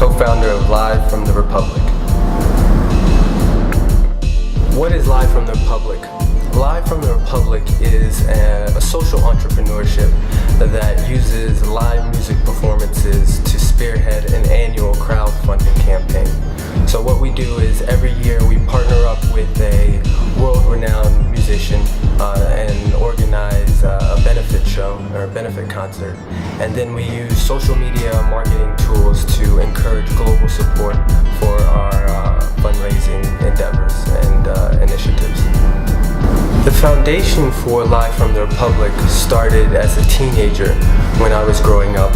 co-founder of Live from the Republic. What is Live from the Republic? Live from the Republic is a social entrepreneurship that uses live music performances to spearhead an annual crowdfunding campaign. So what we do is every year we partner up with a world-renowned musician and organize a benefit show or a benefit concert. And then we use social media marketing tools to encourage global support for our fundraising endeavors and initiatives. The foundation for Live from the Republic started as a teenager when I was growing up.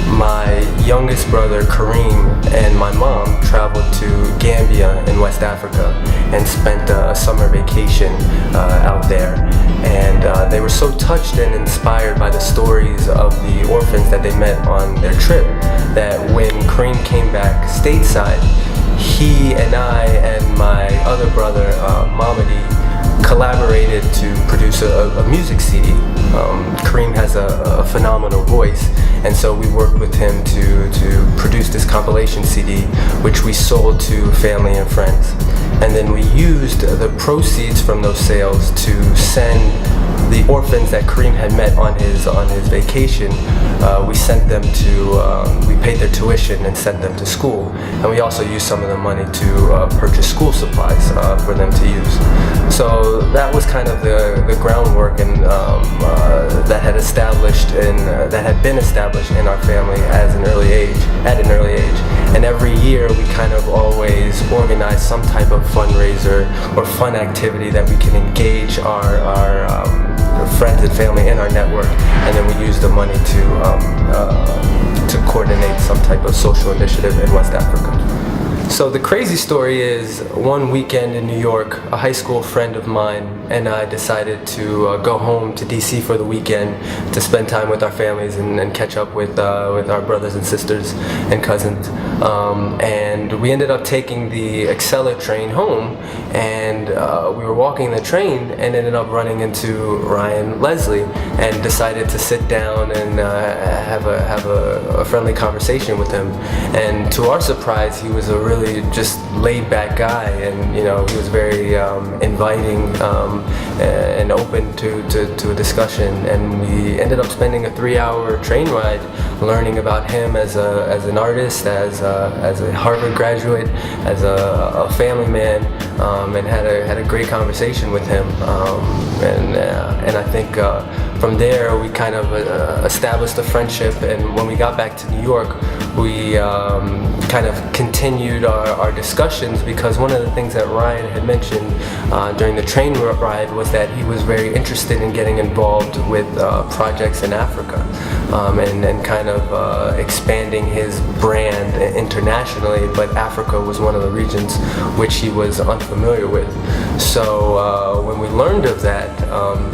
My youngest brother Kareem and my mom traveled to Gambia in West Africa and spent a summer vacation out there. And they were so touched and inspired by the stories of the orphans that they met on their trip that when Kareem came back stateside, he and I and my other brother, Mamadi, collaborated to produce a music CD. Kareem has a phenomenal voice, and so we worked with him to produce this compilation CD, which we sold to family and friends. And then we used the proceeds from those sales to send the orphans that Kareem had met on his vacation. We sent them to, we paid their tuition and sent them to school. And we also used some of the money to purchase school supplies for them to use. So that was kind of the groundwork and that had been established in our family at an early age. And every year we kind of always organize some type of fundraiser or fun activity that we can engage our friends and family in our network, and then we use the money to coordinate some type of social initiative in West Africa. So the crazy story is, one weekend in New York, a high school friend of mine and I decided to go home to DC for the weekend to spend time with our families and catch up with our brothers and sisters and cousins. And we ended up taking the Acela train home, and we were walking the train and ended up running into Ryan Leslie and decided to sit down and have a friendly conversation with him. And to our surprise, he was a really just laid-back guy, and he was very inviting and open to a discussion. And we ended up spending a 3-hour train ride learning about him as an artist, as a Harvard graduate, as a family man, and had a great conversation with him. And I think from there we kind of established a friendship, and when we got back to New York, we kind of continued our discussions, because one of the things that Ryan had mentioned during the train ride was that he was very interested in getting involved with projects in Africa and kind of expanding his brand internationally, but Africa was one of the regions which he was unfamiliar with. So when we learned of that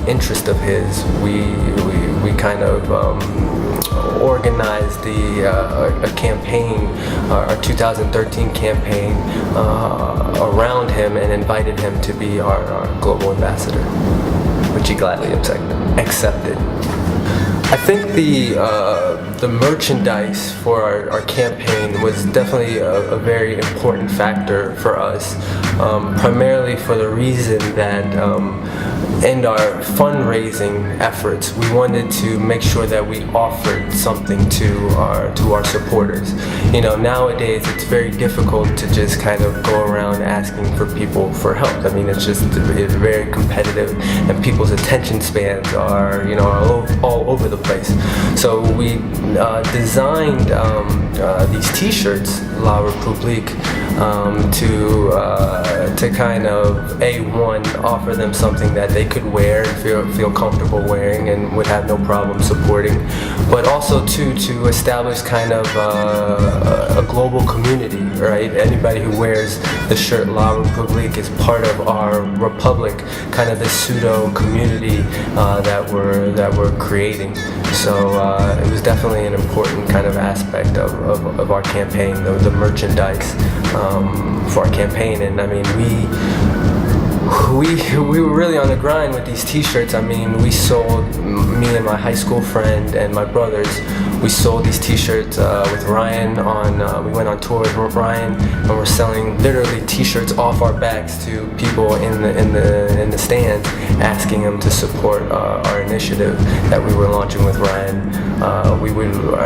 interest of his, we kind of organized a campaign, our 2013 campaign, around him and invited him to be our global ambassador, which he gladly accepted. I think the merchandise for our campaign was definitely a very important factor for us, primarily for the reason that in our fundraising efforts, we wanted to make sure that we offered something to our supporters. Nowadays it's very difficult to just kind of go around asking for people for help. I mean, it's very competitive, and people's attention spans are all over the place. So we designed these T-shirts, La Republique, to kind of offer them something that they could wear and feel comfortable wearing and would have no problem supporting, but also to establish kind of a global community, right? Anybody who wears the shirt La Republique is part of our republic, kind of this pseudo community that we're creating. So it was definitely an important kind of aspect of our campaign, the merchandise for our campaign. And I mean, we were really on the grind with these T-shirts. I mean, we sold, me and my high school friend and my brothers, we sold these t-shirts with Ryan we went on tour with Ryan, and we're selling literally t-shirts off our backs to people in the stands, asking them to support our initiative that we were launching with Ryan. I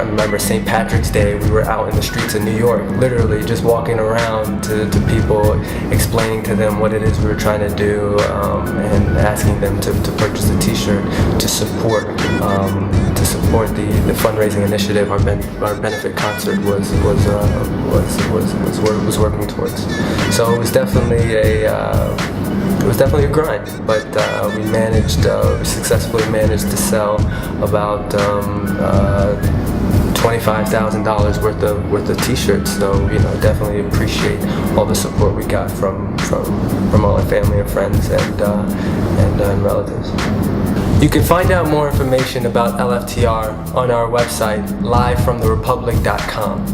remember St. Patrick's Day, we were out in the streets of New York, literally just walking around to people, explaining to them what it is we were trying to do, and asking them to purchase a t-shirt to support the fundraising initiative our benefit concert was working towards. So it was definitely a grind, but we successfully managed to sell about $25,000 worth of t-shirts. So definitely appreciate all the support we got from all our family and friends and relatives. You can find out more information about LFTR on our website, livefromtherepublic.com.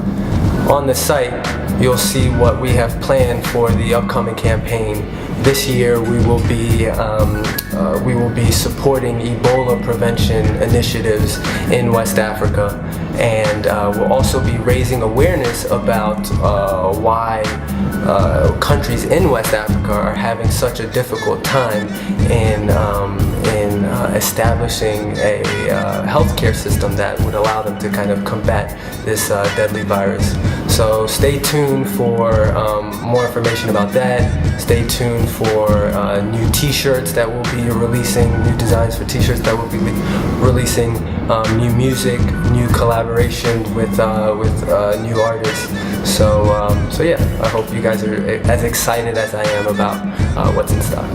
On the site, you'll see what we have planned for the upcoming campaign. This year, we will be supporting Ebola prevention initiatives in West Africa, and we'll also be raising awareness about why countries in West Africa are having such a difficult time in establishing a healthcare system that would allow them to kind of combat this deadly virus. So stay tuned for more information about that. Stay tuned for new t-shirts that we'll be releasing, new designs for t-shirts that we'll be releasing, new music, new collaboration with new artists. So yeah, I hope you guys are as excited as I am about what's in stock.